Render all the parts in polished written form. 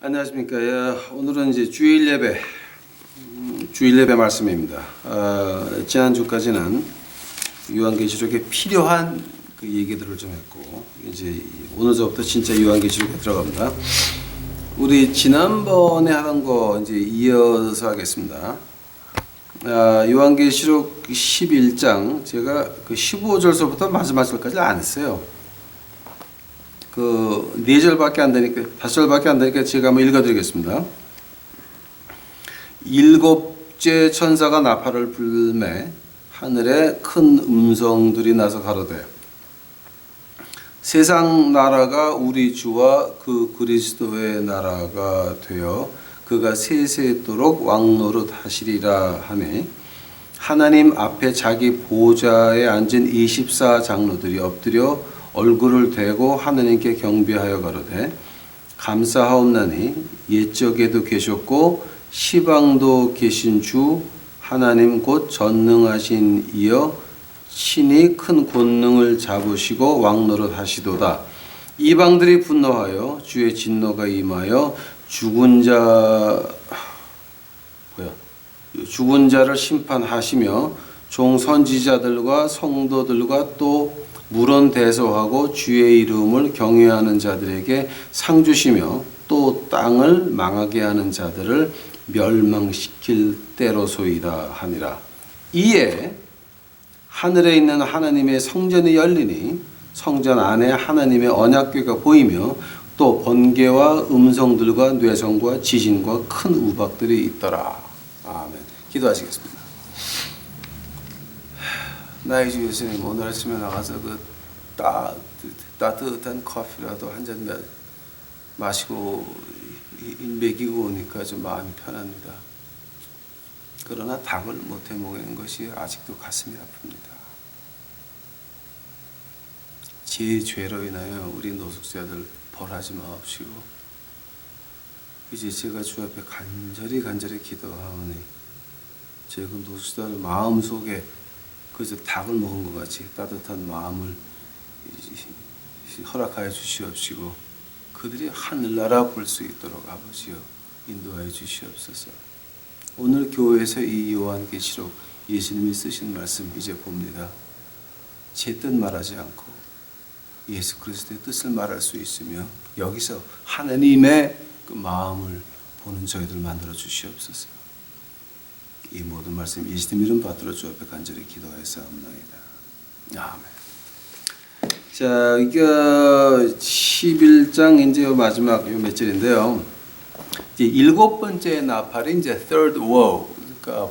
안녕하십니까. 오늘은 이제 주일 예배 말씀입니다. 지난주까지는 요한계시록에 필요한 그 얘기들을 좀 했고, 이제 오늘부터 진짜 요한계시록에 들어갑니다. 우리 지난번에 하던 거 이제 이어서 하겠습니다. 요한계시록 11장, 제가 그 15절서부터 마지막 절까지 안 했어요. 그 4절밖에 안 되니까, 5절밖에 안 되니까 제가 한번 읽어드리겠습니다. 일곱째 천사가 나팔을 불매 하늘에 큰 음성들이 나서 가로되 세상 나라가 우리 주와 그 그리스도의 나라가 되어 그가 세세토록 왕노릇 하시리라 하매 하나님 앞에 자기 보좌에 앉은 24장로들이 엎드려 얼굴을 대고 하느님께 경배하여 가로되 감사하옵나니 옛적에도 계셨고 시방도 계신 주 하나님 곧 전능하신 이여 친히 큰 권능을 잡으시고 왕노릇 하시도다. 이방들이 분노하여 주의 진노가 임하여 죽은 자를 심판하시며 종 선지자들과 성도들과 또 물론 대소하고 주의 이름을 경외하는 자들에게 상 주시며 또 땅을 망하게 하는 자들을 멸망시킬 때로소이다 하니라. 이에 하늘에 있는 하나님의 성전이 열리니 성전 안에 하나님의 언약궤가 보이며 또 번개와 음성들과 뇌성과 지진과 큰 우박들이 있더라. 아멘. 기도하시겠습니다. 나의 주 예수님, 오늘 아침에 나가서 그 따뜻한 커피라도 한 잔 마시고 먹이고 오니까 좀 마음이 편합니다. 그러나 닭을 못해 먹는 것이 아직도 가슴이 아픕니다. 제 죄로 인하여 우리 노숙자들 벌하지 마옵시고 이제 제가 주 앞에 간절히 기도하오니 제가 노숙자들 마음속에 그저 닭을 먹은 것 같이 따뜻한 마음을 허락하여 주시옵시고 그들이 하늘나라 볼 수 있도록 아버지여 인도하여 주시옵소서. 오늘 교회에서 이 요한계시록 예수님이 쓰신 말씀 이제 봅니다. 제 뜻 말하지 않고 예수 그리스도의 뜻을 말할 수 있으며 여기서 하나님의 그 마음을 보는 저희들 만들어 주시옵소서. 이 모든 말씀 예수님 이름 받들어 주 앞에 간절히 기도하였사옵나이다. 아멘. 자, 이게 11장 이제 마지막 요 몇 절인데요. 이제 7번째 나팔이 이제 third woe, 그러니까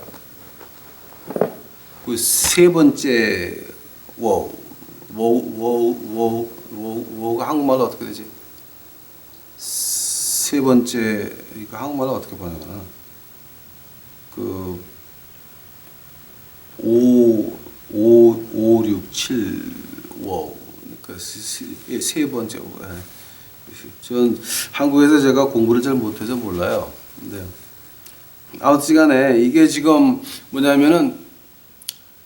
그 세 번째 woe가 한국말로 어떻게 되지? 세 번째 이거 한국말로 어떻게 번역하나? 그 5, 6, 7 woe, 그러니까 세 번째 woe. 전 한국에서 제가 공부를 잘 못해서 몰라요. 근데 아무튼간에 이게 지금 뭐냐면은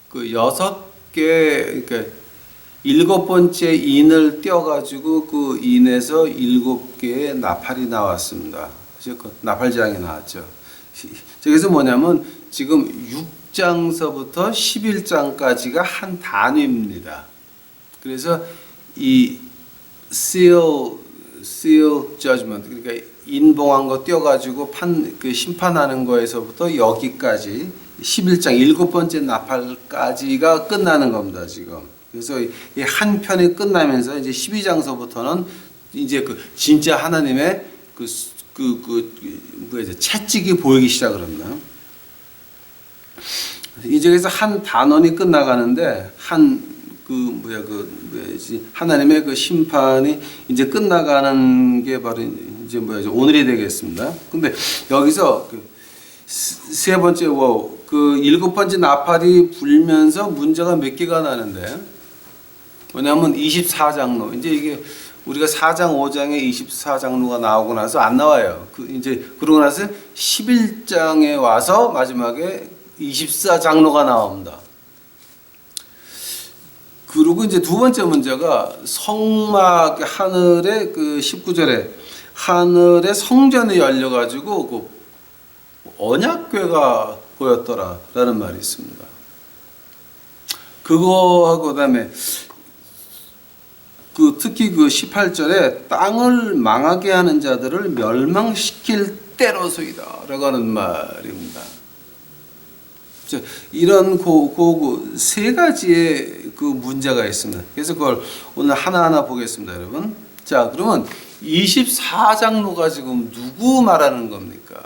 그 6개, 그러니까 7번째 인을 떼어가지고 그 인에서 7개의 나팔이 나왔습니다. 그래서 그 나팔장이 나왔죠. 그래서 뭐냐면 지금 6장서부터 11장까지가 한 단위입니다. 그래서 이 seal judgment, 그러니까 인봉한 거 떼어가지고 그 심판하는 거에서부터 여기까지 11장 7번째 나팔까지가 끝나는 겁니다, 지금. 그래서 이 한 편이 끝나면서 이제 12장서부터는 이제 그 진짜 하나님의 채찍이 보이기 시작합니다. 이제 그래서 한 단원이 끝나가는데 하나님의 그 심판이 이제 끝나가는 게 바로 이제 오늘이 되겠습니다. 근데 여기서 세 번째 그 7번째 나팔이 불면서 문제가 몇 개가 나는데 뭐냐면 24장로, 이제 이게 우리가 4장 5장에 24장로가 나오고 나서 안 나와요. 그러고 나서 11장에 와서 마지막에 24장로가 나옵니다. 그리고 이제 두 번째 문제가 성막 하늘의 그 19절에 하늘의 성전이 열려가지고 그 언약궤가 보였더라라는 말이 있습니다. 그거하고 그다음에 특히 그 18절에 땅을 망하게 하는 자들을 멸망시킬 때로서이다라고 하는 말입니다. 이런 세 가지의 그 문제가 있습니다. 그래서 그걸 오늘 하나하나 보겠습니다, 여러분. 자, 그러면 24장로가 지금 누구 말하는 겁니까?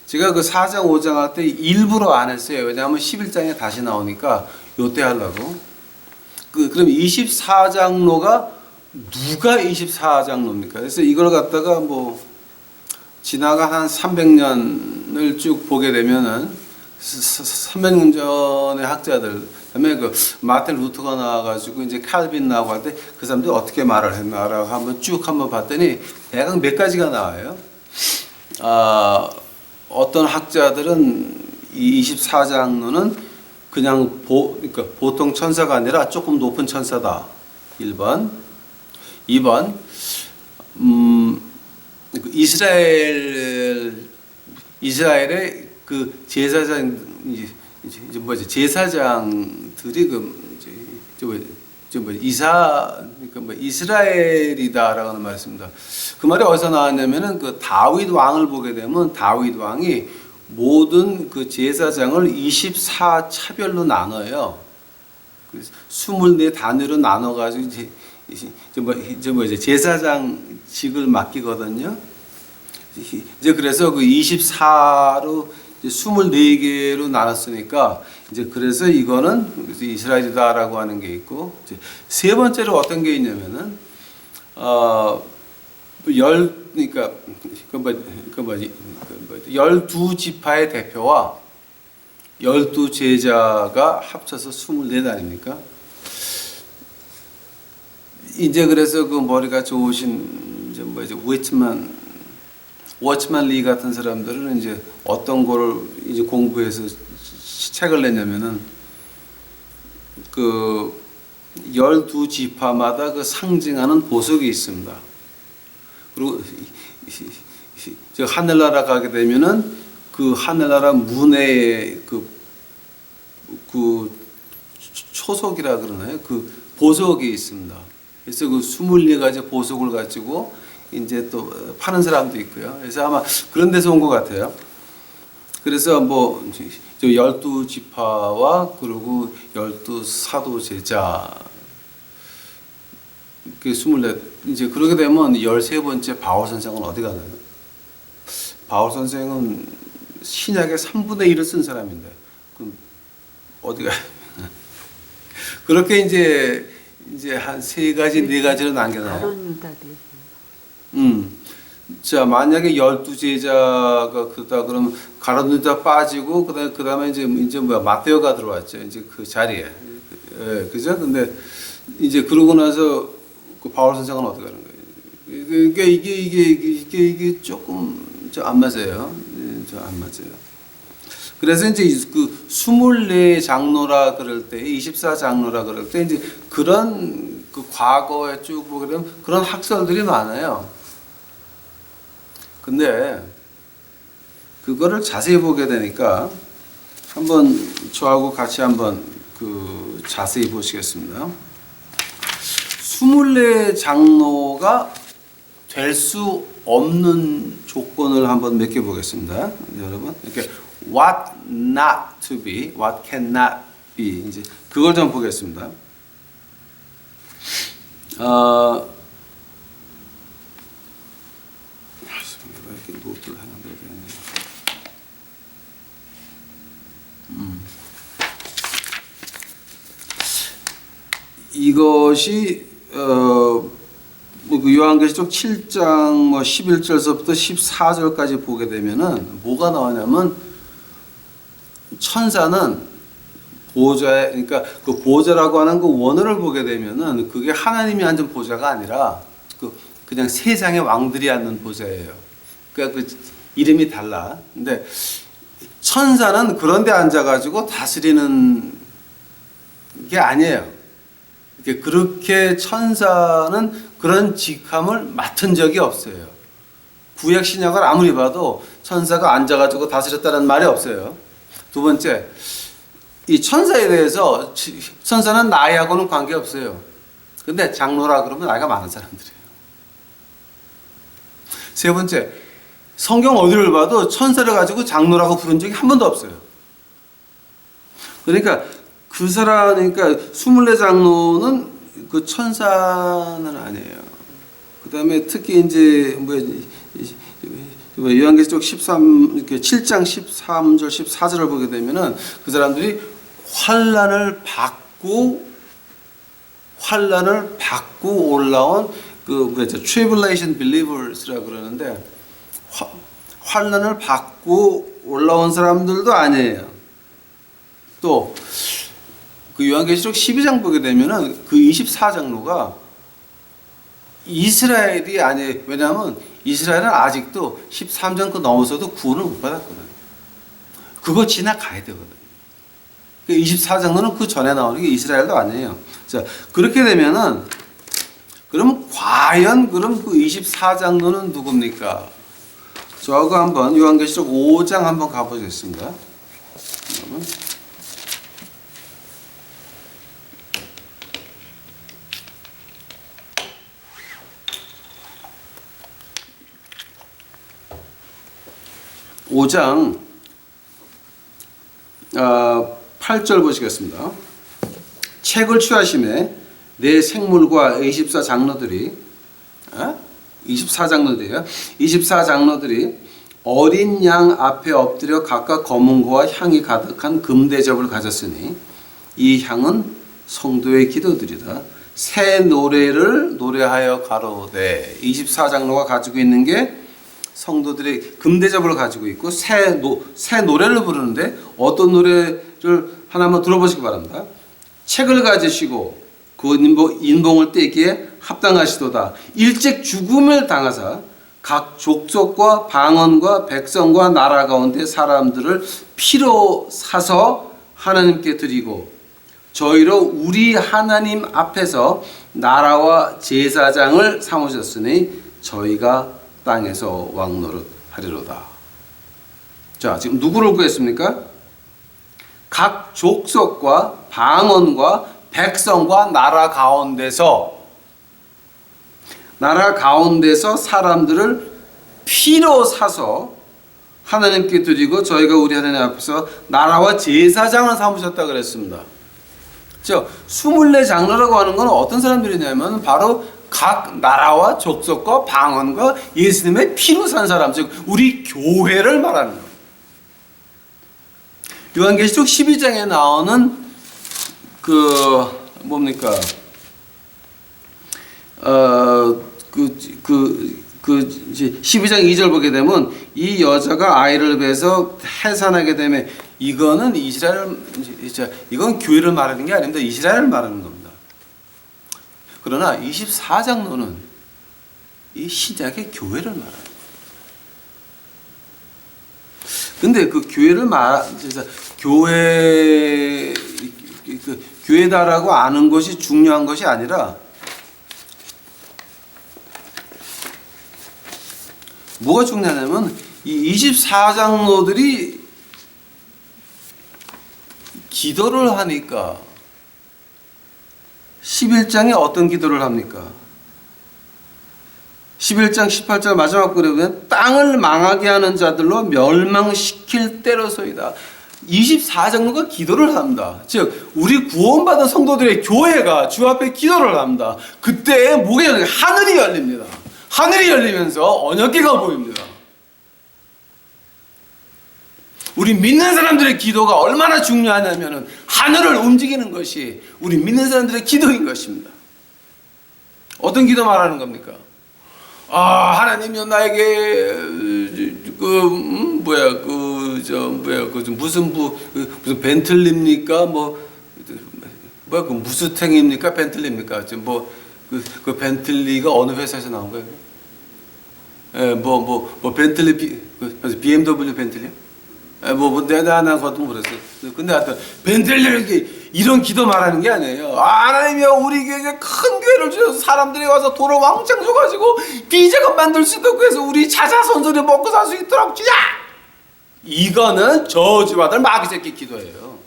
제가 그 4장, 5장 할 때 일부러 안 했어요. 왜냐하면 11장에 다시 나오니까 요때 하려고. 그럼 24장로가 누가 24장로입니까? 그래서 이걸 갖다가 뭐 지나가 한 300년을 쭉 보게 되면은 300년 전의 학자들, 그다음에 그 마틴 루터가 나와가지고 이제 칼빈 나오고 할 때 그 사람들이 어떻게 말을 했나라고 한번 쭉 봤더니 대강 몇 가지가 나와요. 어떤 학자들은 이 24장로는 그냥 그러니까 보통 천사가 아니라 조금 높은 천사다. 1번. 2번. 이스라엘의 그 제사장 이제 뭐지 제사장들이 그러니까 이스라엘이다라고 하는 말씀입니다. 그 말이 어디서 나왔냐면은 그 다윗 왕을 보게 되면 다윗 왕이 모든 그 제사장을 24차별로 나눠요. 24 단위로 나눠가지고 제사장직을 맡기거든요. 이제 그래서 그 24로 24개로 나눴으니까 이제 그래서 이거는 이스라엘이다라고 하는 게 있고, 이제 세 번째로 어떤 게 있냐면은 그러니까 12지파의 대표와 12제자가 합쳐서 24 아닙니까? 이제 그래서 그 머리가 좋으신 이제 워치만 리 같은 사람들은 이제 어떤 거를 이제 공부해서 책을 냈냐면은 그 12지파마다 그 상징하는 보석이 있습니다. 그리고 저 하늘나라 가게 되면은 그 하늘나라 문에 그 초석이라 그러나요? 그 보석이 있습니다. 그래서 그 24가지 보석을 가지고 이제 또 파는 사람도 있고요. 그래서 아마 그런 데서 온 것 같아요. 그래서 뭐 12지파와 그리고 12사도 제자 그 24 이제 그러게 되면 13번째 바울 선생은 어디 가나요? 바울 선생은 신약의 3분의 1을 쓴 사람인데 그럼 어디 가요? 그렇게 이제 한 세 가지 네 가지로 남겨놔요. 자, 만약에 12제자가 그러다 그러면 가룟 유다 빠지고 그다음에 이제 뭐야 마테오가 들어왔죠. 이제 그 자리에. 예, 그죠? 근데 이제 그러고 나서 그 바울 선생은 어떻게 하는 거예요? 그러니까 이게 조금 안 맞아요. 저 안 맞아요. 그래서 이제 그 24장로라 그럴 때, 24장로라 그럴 때 이제 그런 그 과거에 쭉 보게 되면 그런 학설들이 많아요. 근데 그거를 자세히 보게 되니까 한번 저하고 같이 한번 그 자세히 보시겠습니다. 24장로가 될 수 없는 조건을 한번 몇 개 보겠습니다. 여러분 이렇게 what not to be, what cannot be 이제 그걸 좀 보겠습니다. 이렇게 노트를 하는데 이것이 그 요한계시록 7장 11절서부터 14절까지 보게 되면은 뭐가 나오냐면 천사는 보좌에 그러니까 그 보좌라고 하는 그 원어를 보게 되면은 그게 하나님이 앉은 보좌가 아니라 그냥 세상의 왕들이 앉는 보좌예요. 그러니까 그 이름이 달라. 근데 천사는 그런 데 앉아가지고 다스리는 게 아니에요. 그렇게 천사는 그런 직함을 맡은 적이 없어요. 구약 신약을 아무리 봐도 천사가 앉아가지고 다스렸다는 말이 없어요. 두 번째, 이 천사에 대해서 천사는 나이하고는 관계없어요. 근데 장로라 그러면 나이가 많은 사람들이에요. 세 번째, 성경 어디를 봐도 천사를 가지고 장로라고 부른 적이 한 번도 없어요. 그러니까 그 사람, 그러니까 24장로는 그 천사는 아니에요. 그 다음에 특히 이제 요한계시록 7장 13절 14절을 보게 되면은 그 사람들이 환난을 받고 올라온 tribulation believers라고 그러는데 환난을 받고 올라온 사람들도 아니에요. 또 그 요한계시록 12장 보게 되면은 그 24장로가 이스라엘이 아니에요. 왜냐하면 이스라엘은 아직도 13장 그 넘어서도 구원을 못 받았거든요. 그거 지나가야 되거든요. 24장로는 그 전에 나오는 게 이스라엘도 아니에요. 자, 그렇게 되면은 그럼 과연 그럼 그 24장로는 누굽니까? 저하고 한번 요한계시록 5장 한번 가보겠습니다. 5장 8절 보시겠습니다. 책을 취하심에 내 생물과 24장로들이 24장로들이요. 24장로들이 어린 양 앞에 엎드려 각각 검은고와 향이 가득한 금대접을 가졌으니 이 향은 성도의 기도들이다. 새 노래를 노래하여 가로되 24장로가 가지고 있는 게 성도들이 금대접을 가지고 있고 새 노래를 부르는데 어떤 노래를 하나만 들어보시기 바랍니다. 책을 가지시고 그 인봉을 떼기에 합당하시도다. 일찍 죽음을 당하사 각 족속과 방언과 백성과 나라 가운데 사람들을 피로 사서 하나님께 드리고 저희로 우리 하나님 앞에서 나라와 제사장을 삼으셨으니 저희가 땅에서 왕노릇 하리로다. 자, 지금 누구를 구했습니까? 각 족속과 방언과 백성과 나라 가운데서 사람들을 피로 사서 하나님께 드리고 저희가 우리 하나님 앞에서 나라와 제사장을 삼으셨다 그랬습니다. 즉 24장로라고 하는 건 어떤 사람들이냐면 바로 각 나라와 족속과 방언과 예수님의 피로 산 사람, 즉 우리 교회를 말하는 거예요. 요한계시록 12장에 나오는 그 뭡니까? 12장 2절 보게 되면 이 여자가 아이를 뵈서 해산하게 되면 이거는 이건 교회를 말하는 게 아닙니다. 이스라엘을 말하는 겁니다. 그러나 24장로는 이 신약의 교회를 말합니다. 근데 그 교회를 교회다라고 아는 것이 중요한 것이 아니라 뭐가 중요하냐면 이 24장로들이 기도를 하니까 11장에 어떤 기도를 합니까? 11장 18절 마지막 글에 보면 땅을 망하게 하는 자들로 멸망시킬 때로소이다. 24장로가 기도를 합니다. 즉 우리 구원받은 성도들의 교회가 주 앞에 기도를 합니다. 그때 뭐가 열려요? 하늘이 열립니다. 하늘이 열리면서 언약궤가 보입니다. 우리 믿는 사람들의 기도가 얼마나 중요하냐면 하늘을 움직이는 것이 우리 믿는 사람들의 기도인 것입니다. 어떤 기도 말하는 겁니까? 하나님요 나에게 무슨 벤틀리입니까? 그 무스탱입니까? 벤틀리입니까? 그 벤틀리가 어느 회사에서 나온 거예요? 벤틀리 BMW 벤틀리요? 내가 하나 거둔 모르겠어요. 근데 하여튼 벤틀리를 이런 기도 말하는 게 아니에요. 하나님이여 우리 교회에 큰 교회를 주셔서 사람들이 와서 돈을 왕창 줘가지고 비자금 만들 수 있도록 해서 우리 자자손손이 먹고 살 수 있도록 주자. 이거는 저주받을 마귀 새끼 기도예요.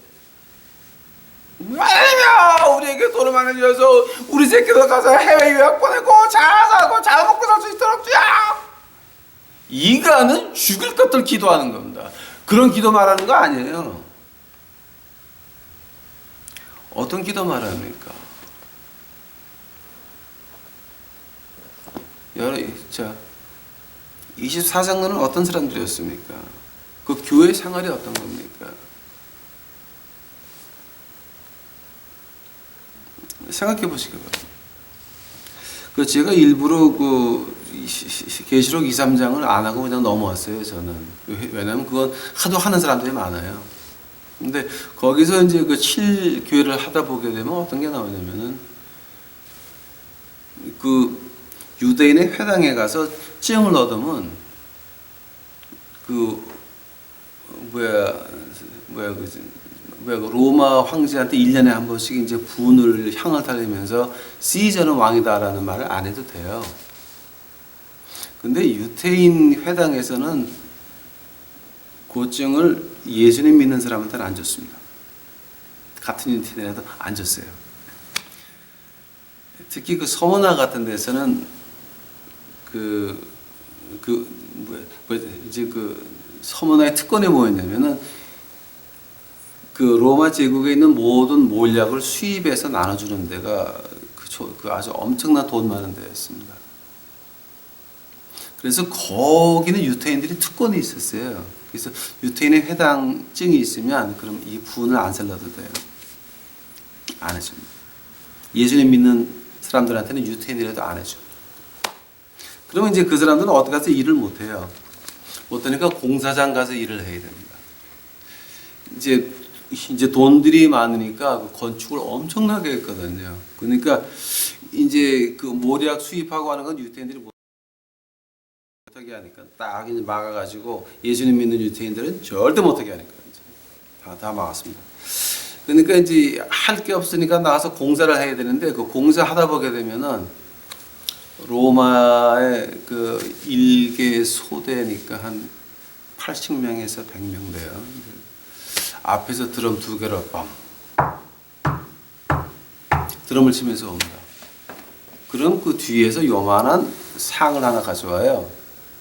하나님이여 우리에게 돈을 많이 주셔서 우리 새끼들 가서 해외 유학 보내고 잘 살고 잘 먹고 살 수 있도록 주자. 이거는 죽을 것들 기도하는 겁니다. 그런 기도 말하는 거 아니에요. 어떤 기도 말합니까? 자, 24장로는 어떤 사람들이었습니까? 그 교회 생활이 어떤 겁니까? 생각해 보시기 바랍니다. 제가 일부러 계시록 2, 3장을 안 하고 그냥 넘어왔어요, 저는. 왜냐면 그건 하도 하는 사람들이 많아요. 근데 거기서 이제 그 7교회를 하다 보게 되면 어떤 게 나오냐면은 그 유대인의 회당에 가서 증을 얻으면 로마 황제한테 1년에 한 번씩 이제 분을 향을 달리면서 시저는 왕이다라는 말을 안 해도 돼요. 근데 유태인 회당에서는 고증을 예수님 믿는 사람한테는 안 줬습니다. 같은 유태인에도 안 줬어요. 특히 그 서머나 같은 데서는 이제 서머나의 특권이 뭐였냐면은 그 로마 제국에 있는 모든 몰약을 수입해서 나눠주는 데가 그 아주 엄청난 돈 많은 데였습니다. 그래서 거기는 유태인들이 특권이 있었어요. 그래서 유태인의 회당증이 있으면 그럼 이 분을 안 살려도 돼요. 안 해줍니다. 예수님 믿는 사람들한테는 유태인이라도 안 해줘. 그러면 이제 그 사람들은 어디 가서 일을 못 해요. 못하니까 공사장 가서 일을 해야 됩니다. 이제 돈들이 많으니까 건축을 엄청나게 했거든요. 그러니까 이제 그 모략 수입하고 하는 건 유태인들이 못하게 하니까 딱 이제 막아가지고 예수님 믿는 유태인들은 절대 못하게 하니까 이제 다 막았습니다. 그러니까 이제 할 게 없으니까 나가서 공사를 해야 되는데 그 공사 하다 보게 되면은 로마의 그 일개 소대니까 한 80명에서 100명 돼요. 앞에서 드럼 2개로 빰 드럼을 치면서 옵니다. 그럼 그 뒤에서 요만한 상을 하나 가져와요.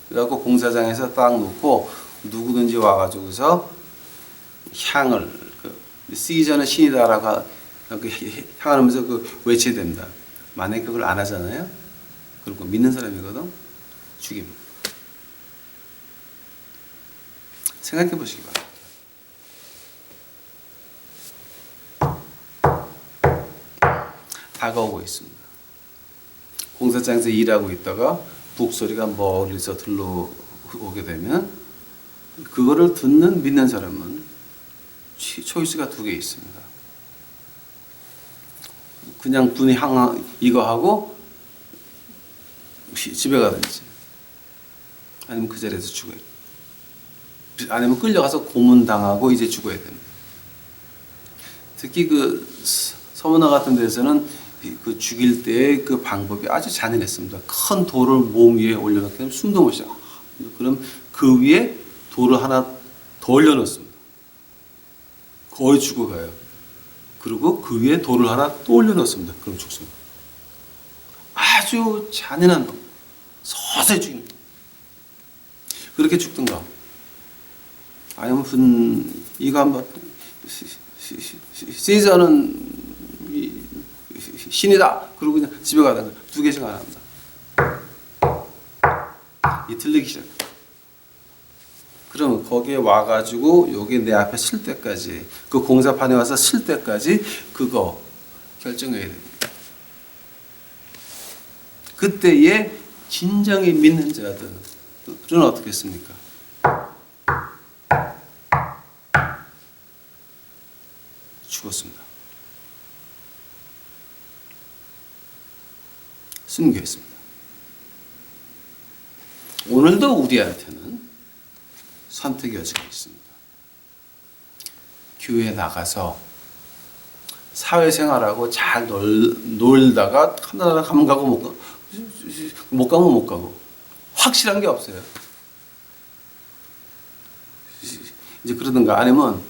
그래갖고 공사장에서 딱 놓고 누구든지 와가지고서 향을 시저는 신이다라고 향하면서 외쳐야 됩니다. 만약에 그걸 안 하잖아요. 그리고 믿는 사람이거든. 죽입니다. 생각해 보시기 바랍니다. 다가오고 있습니다. 공사장에서 일하고 있다가 북소리가 멀리서 들려오게 되면 그거를 듣는 믿는 사람은 초이스가 2개 있습니다. 그냥 분이 이거 하고 집에 가든지 아니면 그 자리에서 죽어요. 아니면 끌려가서 고문당하고 이제 죽어야 됩니다. 특히 그 서머나 같은 데서는 그 죽일 때의 그 방법이 아주 잔인했습니다. 큰 돌을 몸 위에 올려놓게 되면 숨도 못 쉬어. 그럼 그 위에 돌을 하나 더 올려놓습니다. 거의 죽어가요. 그리고 그 위에 돌을 하나 또 올려놓습니다. 그럼 죽습니다. 아주 잔인한 법. 서서히 죽입니다. 그렇게 죽든가. 아니면 이거 한번 시저는 신이다. 그러고 그냥 집에 가다가 2개씩 안 합니다. 이 들리기 시작합니다. 그러면 거기에 와가지고 여기 내 앞에 쓸 때까지 그 공사판에 와서 쓸 때까지 그거 결정해야 됩니다. 그때에 진정히 믿는 자들은 어떻게 했습니까? 죽었습니다. 순교했습니다. 오늘도 우리한테는 선택의 여지가 있습니다. 교회에 나가서 사회생활하고 잘 놀다가 하나 가면 가고 못 가면 못 가고 확실한 게 없어요. 이제 그러든가 아니면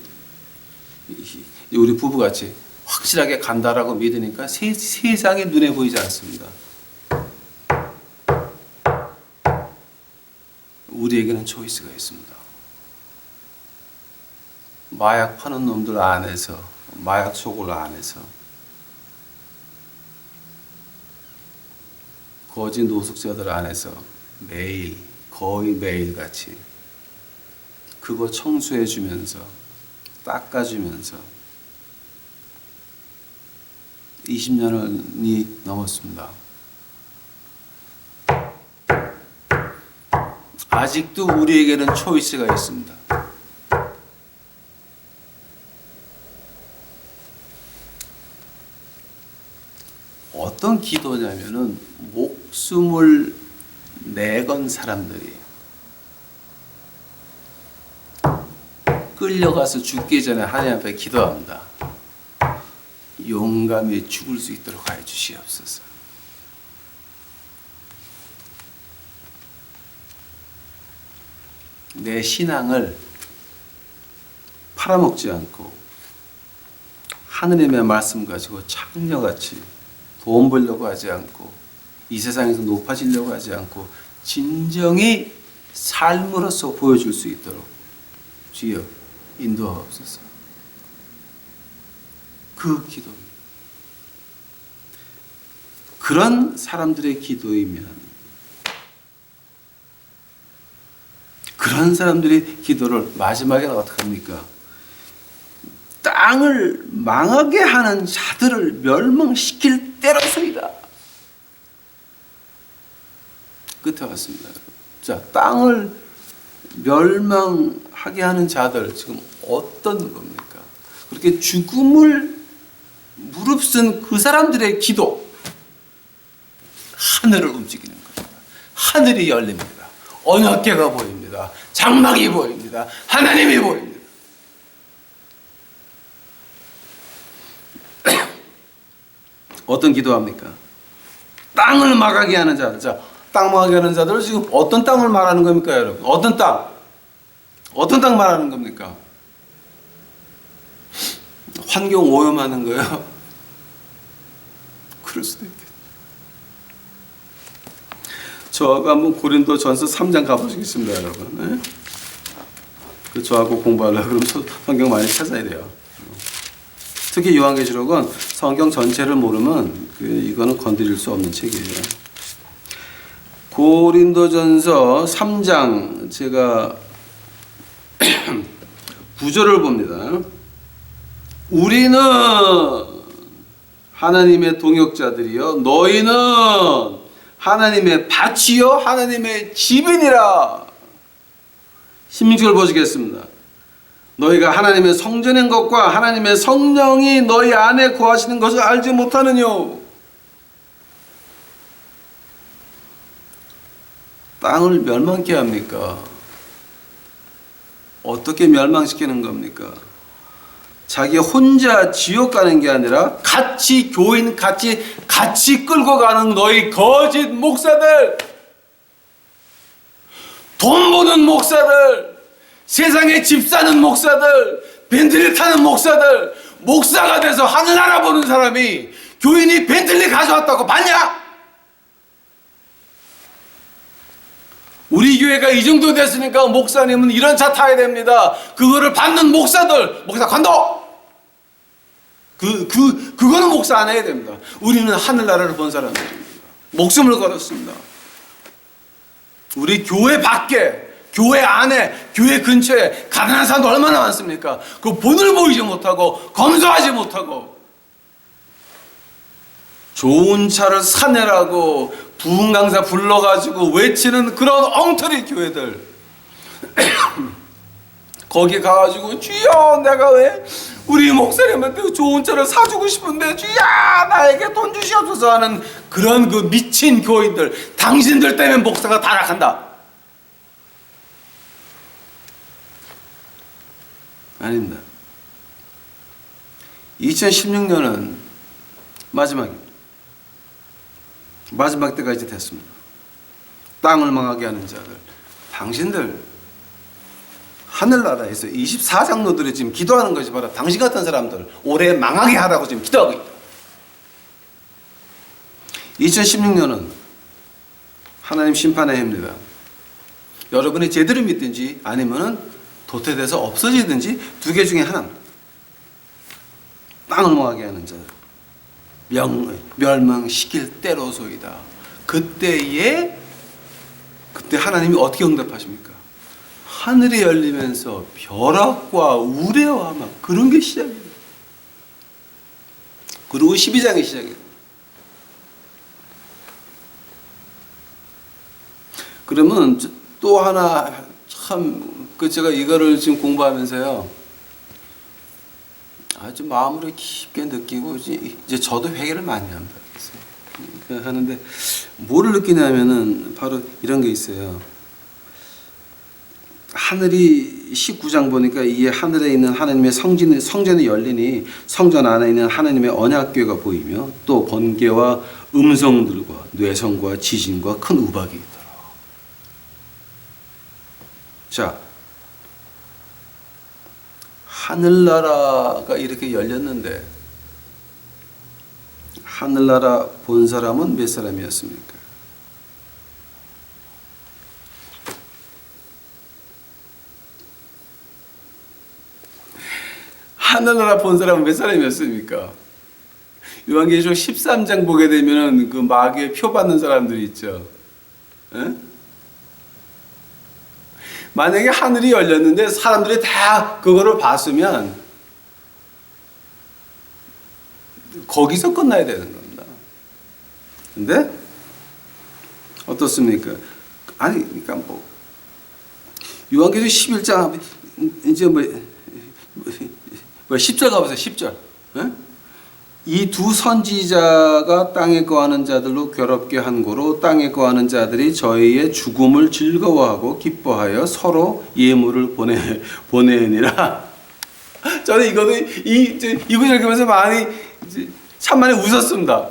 우리 부부같이 확실하게 간다라고 믿으니까 세상이 눈에 보이지 않습니다. 우리에게는 초이스가 있습니다. 마약 파는 놈들 안에서, 마약 소굴 안에서, 거짓 노숙자들 안에서 매일, 거의 매일같이 그거 청소해주면서, 닦아주면서 20년이 넘었습니다. 아직도 우리에게는 초이스가 있습니다. 어떤 기도냐면은 목숨을 내건 사람들이 끌려가서 죽기 전에 하나님 앞에 기도합니다. 용감히 죽을 수 있도록 하여 주시옵소서. 내 신앙을 팔아먹지 않고 하느님의 말씀 가지고 창녀같이 돈 벌려고 하지 않고 이 세상에서 높아지려고 하지 않고 진정히 삶으로서 보여줄 수 있도록 주여 인도하옵소서. 그 기도입니다. 그런 사람들의 기도이면, 그런 사람들의 기도를 마지막에는 어떻게 합니까? 땅을 망하게 하는 자들을 멸망시킬 때로소이다. 끝에 왔습니다. 자, 땅을 멸망하게 하는 자들 지금 어떤 겁니까? 그렇게 죽음을 무릅쓴 그 사람들의 기도, 하늘을 움직이는 겁니다. 하늘이 열립니다. 언약궤가 보입니다. 장막이 보입니다. 하나님이 보입니다. 어떤 기도합니까? 땅을 망하게 하는 자들. 자, 땅 망하게 하는 자들은 지금 어떤 땅을 말하는 겁니까, 여러분? 어떤 땅? 어떤 땅 말하는 겁니까? 환경 오염하는 거예요? 그럴 수도 있겠죠. 저하고 한번 고린도전서 3장 가보시겠습니다, 여러분. 네? 그 저하고 공부하려고 그러면 성경 많이 찾아야 돼요. 특히 요한계시록은 성경 전체를 모르면 이거는 건드릴 수 없는 책이에요. 고린도전서 3장 제가 9절을 봅니다. 우리는 하나님의 동역자들이요 너희는 하나님의 밭이요 하나님의 집이니라. 16절 보시겠습니다. 너희가 하나님의 성전인 것과 하나님의 성령이 너희 안에 거하시는 것을 알지 못하느뇨. 땅을 멸망케 합니까? 어떻게 멸망시키는 겁니까? 자기 혼자 지옥 가는 게 아니라 같이 교인 같이 끌고 가는 너희 거짓 목사들, 돈 버는 목사들, 세상에 집 사는 목사들, 벤틀리 타는 목사들, 목사가 돼서 하늘 알아보는 사람이 교인이 벤틀리 가져왔다고 봤냐? 우리 교회가 이 정도 됐으니까 목사님은 이런 차 타야 됩니다. 그거를 받는 목사들, 목사 관둬! 그거는 목사 안 해야 됩니다. 우리는 하늘나라를 본 사람들입니다. 목숨을 걸었습니다. 우리 교회 밖에, 교회 안에, 교회 근처에 가난한 사람도 얼마나 많습니까? 그 본을 보이지 못하고 검소하지 못하고 좋은 차를 사내라고 부흥 강사 불러가지고 외치는 그런 엉터리 교회들 거기 가가지고 주여 내가 왜 우리 목사님한테 좋은 차를 사주고 싶은데 주여 나에게 돈 주시옵소서 하는 그런 그 미친 교인들, 당신들 때문에 목사가 타락한다. 아닙니다. 2016년은 마지막입니다. 마지막 때까지 됐습니다. 땅을 망하게 하는 자들, 당신들 하늘나라에서 24장로들이 지금 기도하는 것이 바로 당신 같은 사람들 올해 망하게 하라고 지금 기도하고 있다. 2016년은 하나님 심판의 해입니다. 여러분이 제대로 믿든지 아니면은 도태돼서 없어지든지 두 개 중에 하나입니다. 땅을 망하게 하는 자들, 멸망시킬 때로소이다. 그때 하나님이 어떻게 응답하십니까? 하늘이 열리면서 벼락과 우레와 막 그런 게 시작이에요. 그리고 12장이 시작이에요. 그러면 또 하나 참 제가 이거를 지금 공부하면서요 아주 마음으로 깊게 느끼고 이제 저도 회개를 많이 합니다. 하는데 뭐를 느끼냐면은 바로 이런 게 있어요. 하늘이 19장 보니까 이 하늘에 있는 하나님의 성전이 열리니 성전 안에 있는 하나님의 언약궤가 보이며 또 번개와 음성들과 뇌성과 지진과 큰 우박이 있더라. 자, 하늘나라가 이렇게 열렸는데 하늘나라 본 사람은 몇 사람이었습니까? 하늘나라 본 사람은 몇 사람이었습니까? 요한계시록 13장 보게 되면은 그 마귀의 표 받는 사람들이 있죠. 에? 만약에 하늘이 열렸는데 사람들이 다 그거를 봤으면 거기서 끝나야 되는 겁니다. 근데 어떻습니까? 아니, 그러니까 뭐 요한계시록 11장 이제 뭐 10절 가보세요. 10절. 이 두 선지자가 땅에 거하는 자들로 괴롭게 한 고로 땅에 거하는 자들이 저희의 죽음을 즐거워하고 기뻐하여 서로 예물을 보내니라. 저는 이 구절 읽으면서 참 많이 웃었습니다.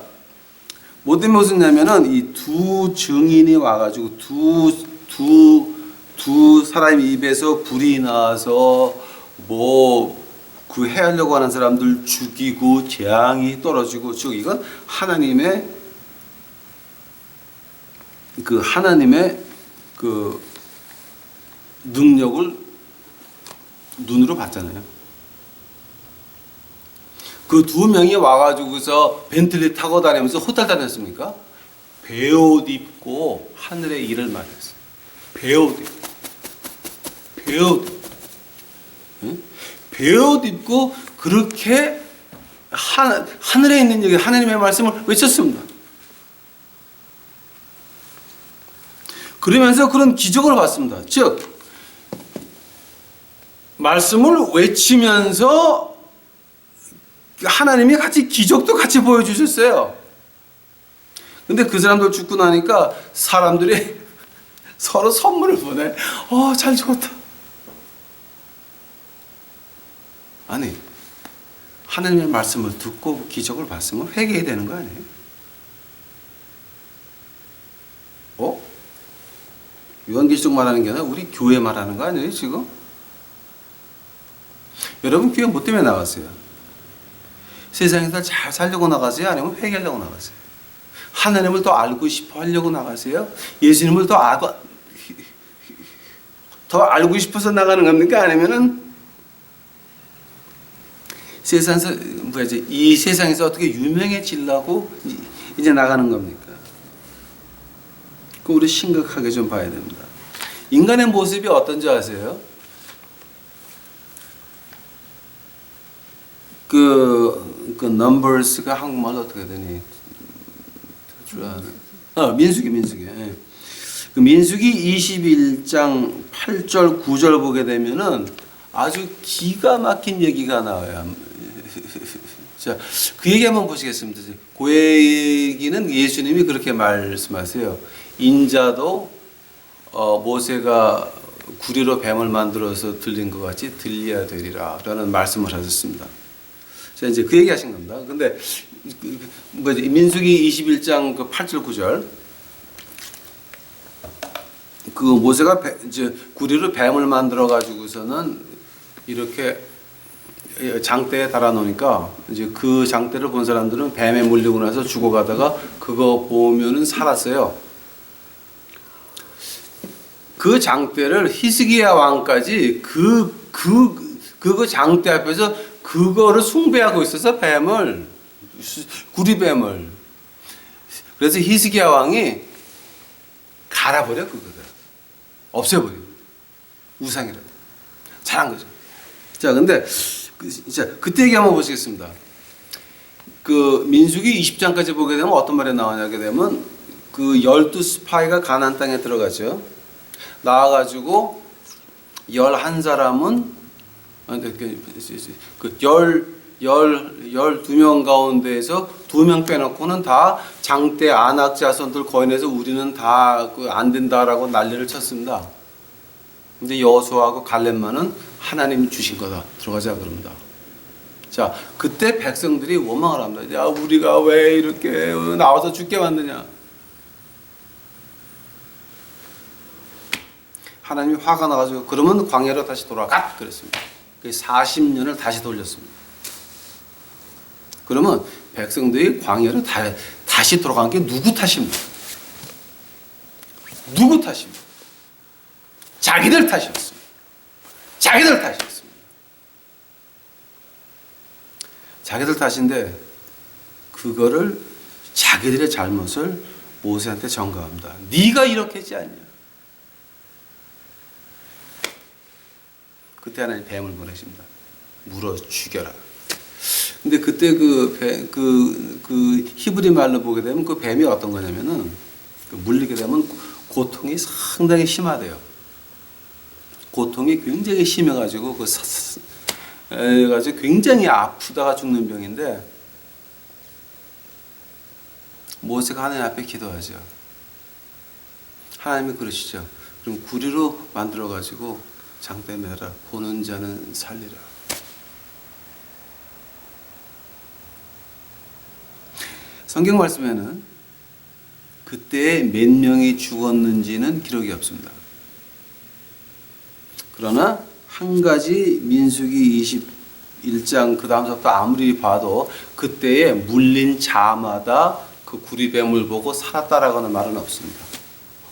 뭐 때문에 웃었냐면은 이 두 증인이 와가지고 두 사람 입에서 불이 나와서 그 해하려고 하는 사람들 죽이고 재앙이 떨어지고 즉 이건 하나님의 그 능력을 눈으로 봤잖아요. 그 두 명이 와가지고서 벤틀리 타고 다니면서 호텔 다녔습니까? 베옷 입고 하늘의 일을 말했어요. 베옷 입고 그렇게 하늘에 있는 여기 하나님의 말씀을 외쳤습니다. 그러면서 그런 기적을 봤습니다. 즉 말씀을 외치면서 하나님이 기적도 같이 보여주셨어요. 근데 그 사람들 죽고 나니까 사람들이 서로 선물을 보내. 잘 죽었다. 아니, 하나님의 말씀을 듣고 기적을 봤으면 회개해야 되는 거 아니에요? 요한계시록 말하는 게 아니라 우리 교회 말하는 거 아니에요, 지금? 여러분 교회 뭐 때문에 나갔어요? 세상에서 잘 살려고 나가세요? 아니면 회개하려고 나가세요? 하나님을 더 알고 싶어 하려고 나가세요? 예수님을 더 알고 싶어서 나가는 겁니까? 아니면은 이 세상에서 어떻게 유명해지려고 이제 나가는 겁니까? 그 우리 심각하게 좀 봐야 됩니다. 인간의 모습이 어떤지 아세요? 그 numbers가 한국말로 어떻게 되니? 민수기. 예. 그 민수기 21장 8절 9절 보게 되면은 아주 기가 막힌 얘기가 나와요. 자, 그 얘기 한번 보시겠습니다. 그 얘기는 예수님이 그렇게 말씀하세요. 인자도 모세가 구리로 뱀을 만들어서 들린 것 같이 들려야 되리라 라는 말씀을 하셨습니다. 자, 이제 그 얘기 하신 겁니다. 근데, 민수기 21장 그 8절 9절. 그 모세가 이제 구리로 뱀을 만들어 가지고서는 이렇게 장대에 달아 놓으니까 이제 그 장대를 본 사람들은 뱀에 물리고 나서 죽어가다가 그거 보면은 살았어요. 그 장대를 히스기야 왕까지 그거 장대 앞에서 그거를 숭배하고 있어서 뱀을, 구리뱀을. 그래서 히스기야 왕이 갈아버려, 그거를. 없애버려. 우상이라도. 잘한 거죠. 자, 근데, 그때 얘기 한번 보시겠습니다. 그, 민수기 20장까지 보게 되면 어떤 말이 나오냐게 되면, 그 12스파이가 가나안 땅에 들어가죠. 나와가지고, 11사람은, 그 12명 가운데에서 2명 빼놓고는 다 장대 안악 자손들 거인해서 우리는 다 안 된다라고 난리를 쳤습니다. 근데 여호수아하고 갈렙만은 하나님이 주신 거다. 들어가자 그럽니다. 자, 그때 백성들이 원망을 합니다. 야, 우리가 왜 이렇게 나와서 죽게 만드냐. 하나님이 화가 나가지고 그러면 광야로 다시 돌아가 그랬습니다. 40년을 다시 돌렸습니다. 그러면 백성들이 광야로 다시 돌아간 게 누구 탓입니까? 누구 탓입니까? 자기들 탓이었습니다. 자기들 탓이었습니다. 자기들 탓인데 그거를 자기들의 잘못을 모세한테 전가합니다. 네가 이렇게 했지 않냐? 그때 하나님 뱀을 보내십니다. 물어 죽여라. 근데 그때 그 히브리 말로 보게 되면 그 뱀이 어떤 거냐면은 물리게 되면 고통이 상당히 심하대요. 고통이 굉장히 심해가지고 가지고 굉장히 아프다가 죽는 병인데 모세가 하나님 앞에 기도하죠. 하나님이 그러시죠. 그럼 구리로 만들어 가지고 장대 매라 보는 자는 살리라. 성경 말씀에는 그때 몇 명이 죽었는지는 기록이 없습니다. 그러나 한 가지 민수기 21장 그 다음부터 아무리 봐도 그때에 물린 자마다 그 구리뱀을 보고 살았다라고 하는 말은 없습니다.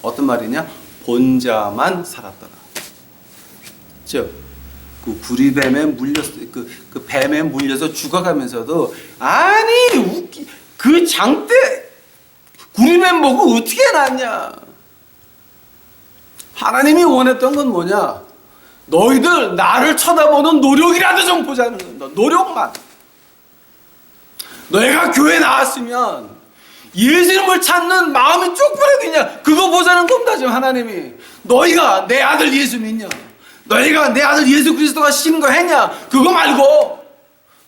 어떤 말이냐? 본 자만 살았더라. 즉, 그 구리뱀에 물려서 그 뱀에 물려서 죽어가면서도 아니 그 장대 구리뱀 보고 어떻게 났냐? 하나님이 원했던 건 뭐냐? 너희들 나를 쳐다보는 노력이라도 좀 보자는 겁니다. 노력만. 너희가 교회 나왔으면 예수님을 찾는 마음이 쪽팔려지냐? 그거 보자는 겁니다. 지금 하나님이. 너희가 내 아들 예수 믿냐? 너희가 내 아들 예수 그리스도가 신거 했냐? 그거 말고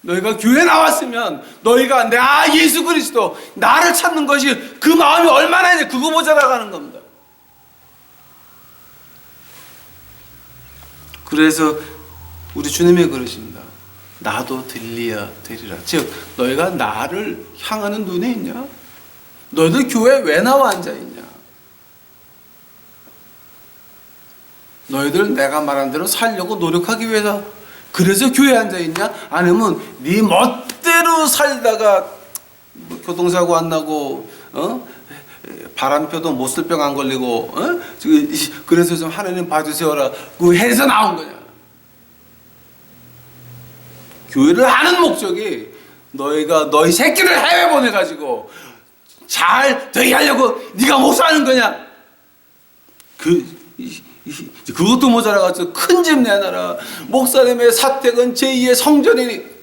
너희가 교회 나왔으면 너희가 내 예수 그리스도 나를 찾는 것이 그 마음이 얼마나 있냐? 그거 보자라고 하는 겁니다. 그래서 우리 주님이 그러십니다. 나도 되리라. 즉 너희가 나를 향하는 눈이 있냐? 너희들 교회에 왜 나와 앉아있냐? 너희들 내가 말한 대로 살려고 노력하기 위해서 그래서 교회에 앉아있냐? 아니면 네 멋대로 살다가 교통사고 안 나고 바람펴도 못쓸병 안 걸리고 그래서 좀 하나님 봐주세요라 그 해서 나온 거냐? 교회를 하는 목적이 너희가 너희 새끼를 해외 보내가지고 잘 되게 하려고 네가 목사하는 거냐? 그것도 모자라가지고 큰 집 내놔라. 목사님의 사택은 제2의 성전이니.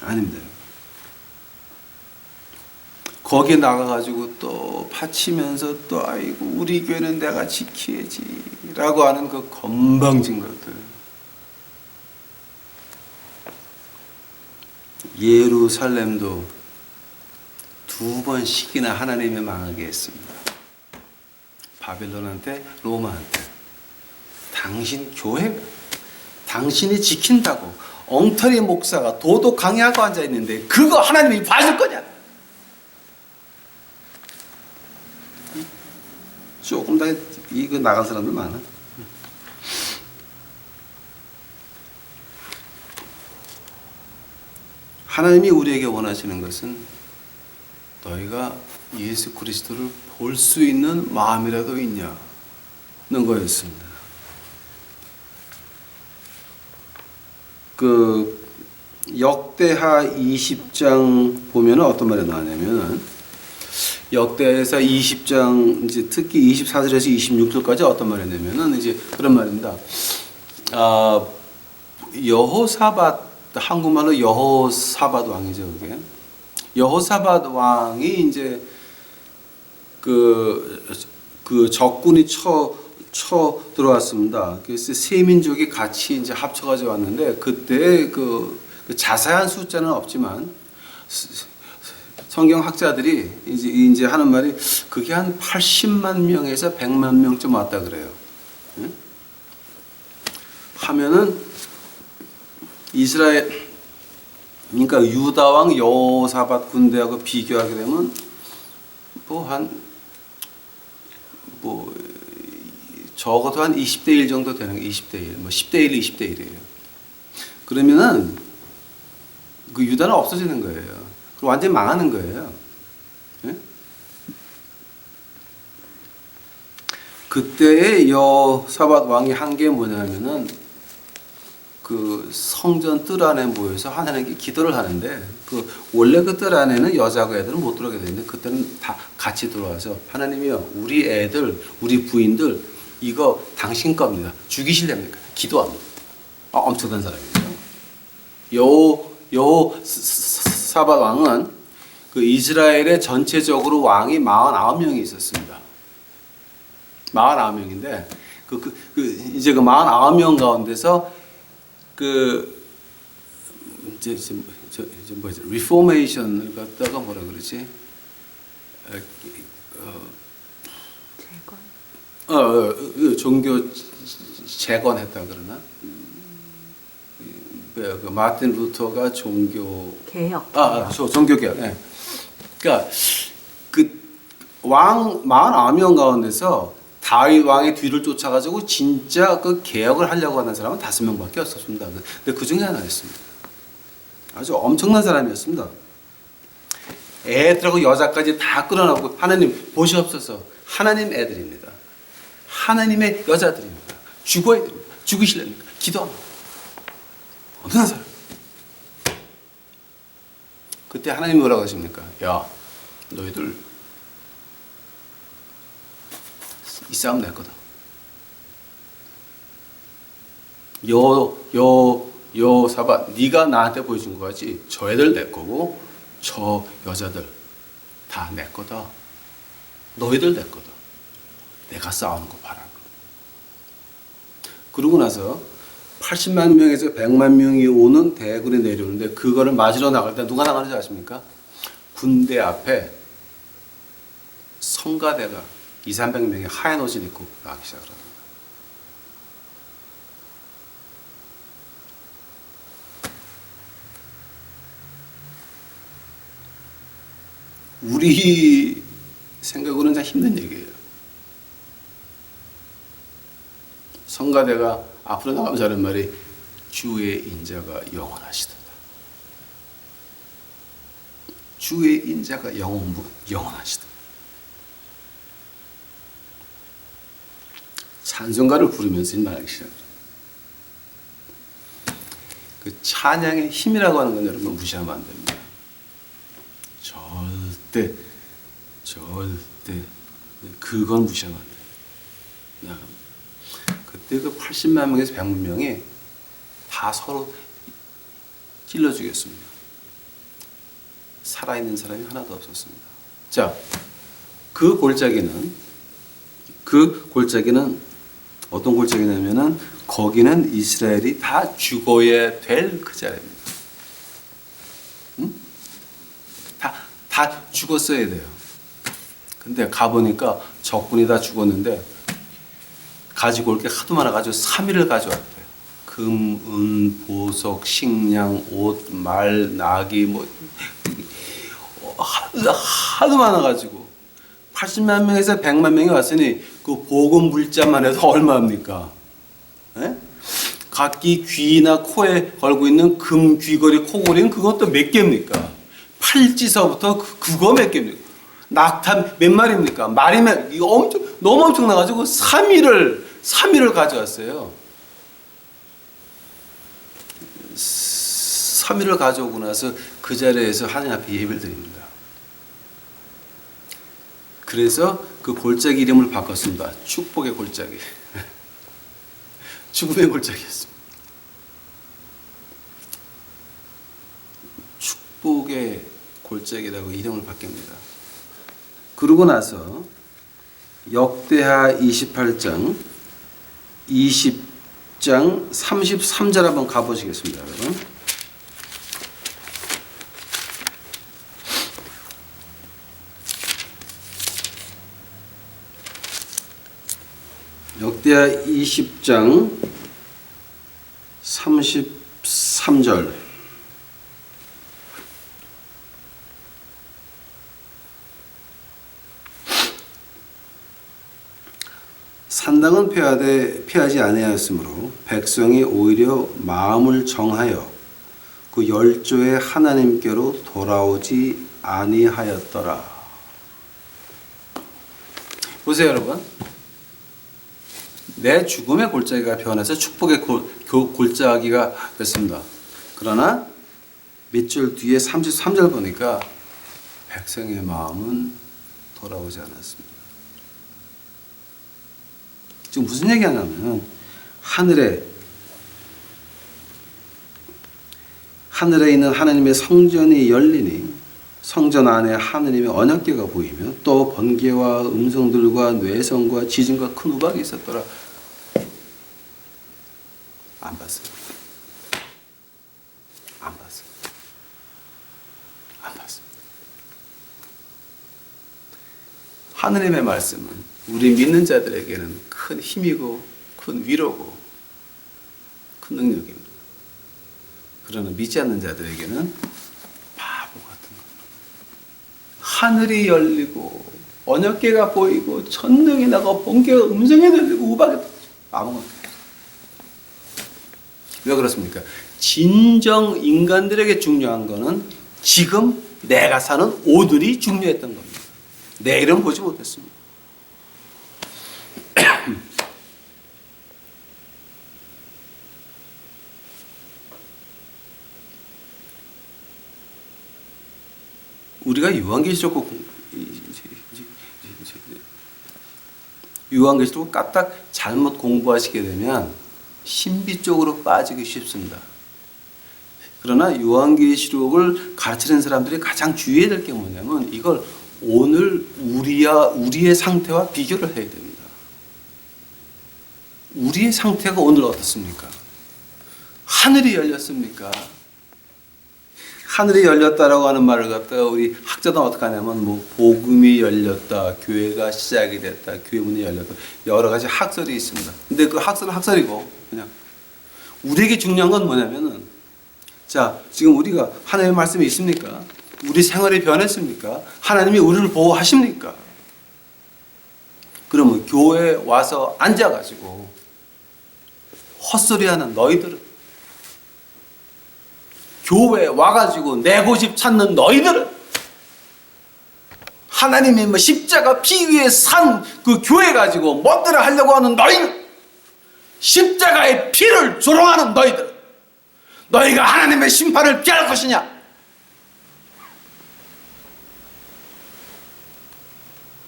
아닙니다. 거기에 나가가지고 또 바치면서 또 아이고 우리 교회는 내가 지켜야지 라고 하는 그 건방진 것들. 예루살렘도 두 번씩이나 하나님이 망하게 했습니다. 바벨론한테, 로마한테. 당신 교회, 당신이 지킨다고 엉터리 목사가 도도 강의하고 앉아있는데 그거 하나님이 봐줄 거냐? 조금 더 이거 나간 사람들 많아. 하나님이 우리에게 원하시는 것은 너희가 예수 그리스도를 볼 수 있는 마음이라도 있냐는 거였습니다. 그 역대하 20장 보면 어떤 말이 나오냐면 역대에서 20장 이제 특히 24절에서 26절까지 어떤 말이 있냐면은 이제 그런 말입니다. 여호사밧, 한국말로 여호사밧 왕이죠, 그게. 여호사밧 왕이 이제 그 적군이 쳐 들어왔습니다. 그래서 세 민족이 같이 이제 합쳐가지고 왔는데 그때 그 자세한 숫자는 없지만 성경 학자들이 이제 하는 말이 그게 한 80만 명에서 100만 명쯤 왔다 그래요. 응? 하면은 이스라엘, 그러니까 유다 왕 여호사밧 군대하고 비교하게 되면 적어도 한 20대 1 정도 되는 게 20대 1, 10대 1, 20대 1이에요. 그러면은 그 유다는 없어지는 거예요. 완전히 망하는 거예요. 네? 그때의 여호사밧 왕이 한 게 뭐냐면은 그 성전 뜰 안에 모여서 하나님께 기도를 하는데 원래 그 뜰 안에는 여자고 애들은 못 들어가게 되는데 그때는 다 같이 들어와서 하나님이요, 우리 애들, 우리 부인들 이거 당신 겁니다. 죽이실랍니까? 기도합니다. 엄청난 사람이죠. 여호사밧 왕은 그 이스라엘의 전체적으로 왕이 49명이 있었습니다. 49명인데 이제 그 49명 가운데서 뭐지? 리포메이션을 갖다가 뭐라 그러지? 종교 재건했다 그러나? 그 마틴 루터가 종교 개혁. 종교 개혁. 예. 그러니까 그 왕 49명 가운데서 다윗 왕의 뒤를 쫓아가지고 진짜 그 개혁을 하려고 하는 사람은 5명밖에 없었습니다. 근데 그 중에 하나였습니다. 아주 엄청난 사람이었습니다. 애들하고 여자까지 다 끌어놓고 하나님 보시옵소서. 하나님 애들입니다. 하나님의 여자들입니다. 죽어야 됩니다. 죽으실랍니까? 기도합니다. 엄청난 사람. 그때 하나님이 뭐라고 하십니까? 야, 너희들 이 싸움 낼 거다. 여호사밧, 네가 나한테 보여준 거 같이 저 애들 내 거고 저 여자들 다 내 거다. 너희들 내 거다. 내가 싸우는 거 봐라. 그러고 나서 80만 명에서 100만 명이 오는 대군이 내려오는데 그거를 맞으러 나갈 때 누가 나가는지 아십니까? 군대 앞에 성가대가 200~300명이 하얀 옷을 입고 나가기 시작을 합니다. 우리 생각으로는 참 힘든 얘기예요. 성가대가 앞으로 나가면서 하는 말이 주의 인자가 영원하시도다. 주의 인자가 영원하시도다. 찬송가를 부르면서 말하기 시작합니다. 그 찬양의 힘이라고 하는 건 여러분 무시하면 안 됩니다. 절대 그건 무시하면 안 돼요. 그때 그 80만 명에서 100만 명이 다 서로 찔러 죽였습니다. 살아있는 사람이 하나도 없었습니다. 자, 그 골짜기는 어떤 골짜기냐면은 거기는 이스라엘이 다 죽어야 될 그 자리입니다. 다 다 죽었어야 돼요. 근데 가보니까 적군이 다 죽었는데 가지고 올 게 하도 많아가지고 3일을 가져왔대요. 금, 은, 보석, 식량, 옷, 말, 나귀 뭐 하도 많아가지고 80만 명에서 100만 명이 왔으니 그 보금 물자만 해도 얼마입니까? 에? 각기 귀나 코에 걸고 있는 금 귀걸이, 코걸이는 그것도 몇 개입니까? 팔찌서부터 그거 몇 개입니까? 낙타 몇 마리입니까? 말이면 이거 너무 엄청나가지고 3일을 가져왔어요. 3일을 가져오고 나서 그 자리에서 하나님 앞에 예배를 드립니다. 그래서 그 골짜기 이름을 바꿨습니다. 축복의 골짜기. 죽음의 골짜기였습니다. 축복의 골짜기라고 이름을 바뀝니다. 그러고 나서 역대하 28장 20장 33절 한번 가보시겠습니다. 여러분. 역대하 20장 33절 산당은 피하지 아니하였으므로 백성이 오히려 마음을 정하여 그 열조의 하나님께로 돌아오지 아니하였더라. 보세요 여러분. 내 죽음의 골짜기가 변해서 축복의 골짜기가 됐습니다. 그러나 몇 절 뒤에 33절 보니까 백성의 마음은 돌아오지 않았습니다. 지금 무슨 얘기하냐면 하늘에 있는 하나님의 성전이 열리니 성전 안에 하느님의 언약궤가 보이며 또 번개와 음성들과 뇌성과 지진과 큰 우박이 있었더라. 안 봤어요. 안 봤어요. 안 봤습니다. 하느님의 말씀은 우리 믿는 자들에게는 큰 힘이고 큰 위로고 큰 능력입니다. 그러나 믿지 않는 자들에게는 바보 같은 겁니다. 하늘이 열리고 언약궤가 보이고 천둥이 나고 번개가 음성이 들리고 우박이 아무것도. 왜 그렇습니까? 진정 인간들에게 중요한 거는 지금 내가 사는 오늘이 중요했던 겁니다. 내일은 보지 못했습니다. 우리가 요한계시록을 까딱 잘못 공부하시게 되면 신비 쪽으로 빠지기 쉽습니다. 그러나 요한계시록을 가르치는 사람들이 가장 주의해야 될 게 뭐냐면 이걸 오늘 우리의 상태와 비교를 해야 됩니다. 우리의 상태가 오늘 어떻습니까? 하늘이 열렸습니까? 하늘이 열렸다라고 하는 말을 갖다가 우리 학자들은 어떻게 하냐면 뭐 복음이 열렸다, 교회가 시작이 됐다, 교회 문이 열렸다, 여러 가지 학설이 있습니다. 근데 그 학설은 학설이고 그냥 우리에게 중요한 건 뭐냐면은 자 지금 우리가 하나님의 말씀이 있습니까? 우리 생활이 변했습니까? 하나님이 우리를 보호하십니까? 그러면 교회에 와서 앉아가지고 헛소리하는 너희들은, 교회에 와가지고 내 고집 찾는 너희들은, 하나님의 뭐 십자가 피 위에 산 그 교회 가지고 멋대로 하려고 하는 너희는, 십자가의 피를 조롱하는 너희들, 너희가 하나님의 심판을 피할 것이냐?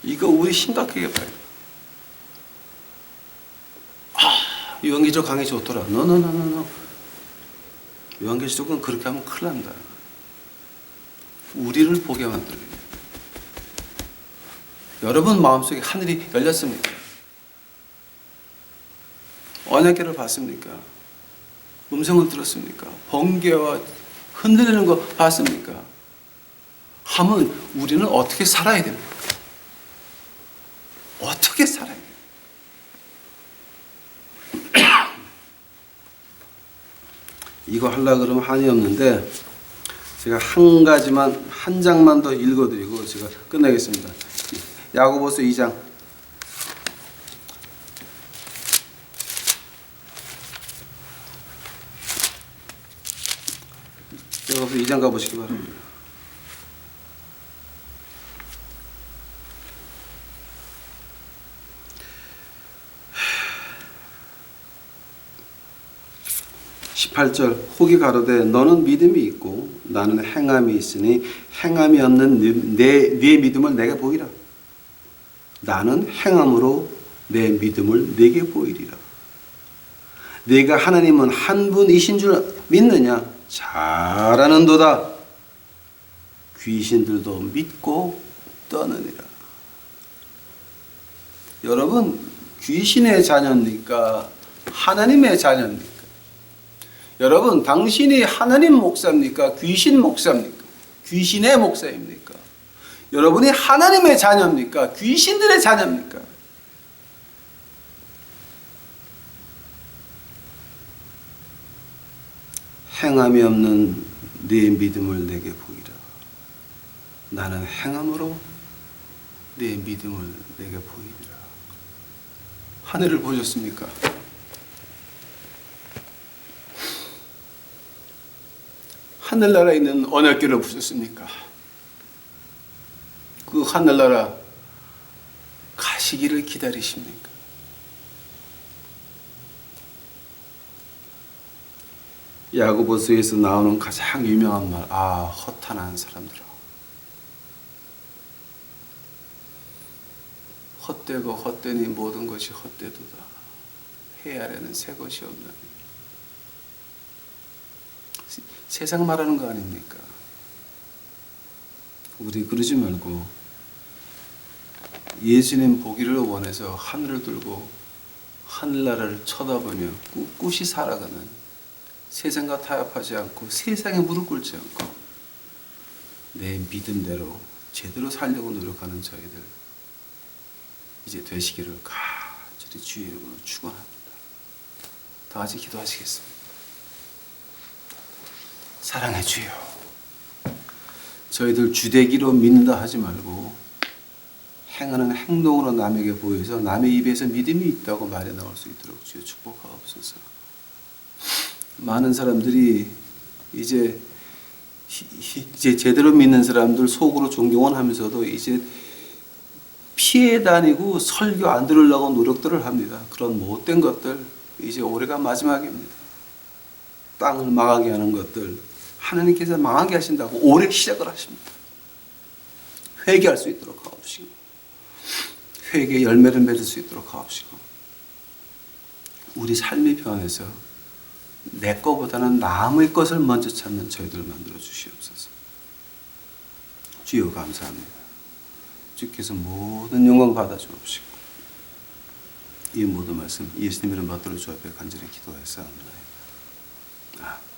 이거 우리 심각하게 봐요. 요한계시록 강의 좋더라. 노. 요한계시록은 그렇게 하면 큰일 난다. 우리를 보게 만들어요. 여러분 마음속에 하늘이 열렸습니까? 언약궤를 봤습니까? 음성을 들었습니까? 번개와 흔들리는 거 봤습니까? 하면 우리는 어떻게 살아야 됩니까? 어떻게 살아야 돼요? 이거 하려고 그러면 한이 없는데 제가 한 장만 더 읽어드리고 제가 끝내겠습니다. 야고보서 2장. 야고보서 2장 가보시기 바랍니다. 혹이 가로되 너는 믿음이 있고 나는 행함이 있으니 행함이 없는 네 믿음을 내게 보이라. 나는 행함으로 내 믿음을 내게 보이리라. 네가 하나님은 한 분이신 줄 믿느냐? 잘 아는도다. 귀신들도 믿고 떠느니라. 여러분, 귀신의 자녀입니까? 하나님의 자녀입니까? 여러분, 당신이 하나님 목사입니까? 귀신 목사입니까? 귀신의 목사입니까? 여러분이 하나님의 자녀입니까? 귀신들의 자녀입니까? 행함이 없는 네 믿음을 내게 보이라. 나는 행함으로 네 믿음을 내게 보이리라. 하늘을 보셨습니까? 하늘나라에 있는 언약궤를 보셨습니까? 그 하늘나라 가시기를 기다리십니까? 야고보서에서 나오는 가장 유명한 말, 허탄한 사람들아. 헛되고 헛되니 모든 것이 헛되도다. 해 아래는 새 것이 없나니. 세상 말하는 거 아닙니까? 우리 그러지 말고 예수님 보기를 원해서 하늘을 들고 하늘나라를 쳐다보며 꿋꿋이 살아가는, 세상과 타협하지 않고 세상에 무릎 꿇지 않고 내 믿음대로 제대로 살려고 노력하는 저희들 이제 되시기를 간절히 주의 이름으로 축원합니다. 다 같이 기도하시겠습니다. 사랑해 주여, 저희들 주되기로 믿는다 하지 말고 행하는 행동으로 남에게 보여서 남의 입에서 믿음이 있다고 말이 나올 수 있도록 주여 축복하옵소서. 많은 사람들이 이제 제대로 믿는 사람들 속으로 존경은 하면서도 이제 피해 다니고 설교 안 들으려고 노력들을 합니다. 그런 못된 것들, 이제 올해가 마지막입니다. 땅을 망하게 하는 것들 하나님께서 망하게 하신다고 올해 시작을 하십니다. 회개할 수 있도록 하옵시고 회개의 열매를 맺을 수 있도록 하옵시고 우리 삶이 변해서 내 거보다는 남의 것을 먼저 찾는 저희들 만들어 주시옵소서. 주여 감사합니다. 주께서 모든 영광 받아 주옵시고 이 모든 말씀 예수님 이름 받들어 주 앞에 간절히 기도하였사옵나이다.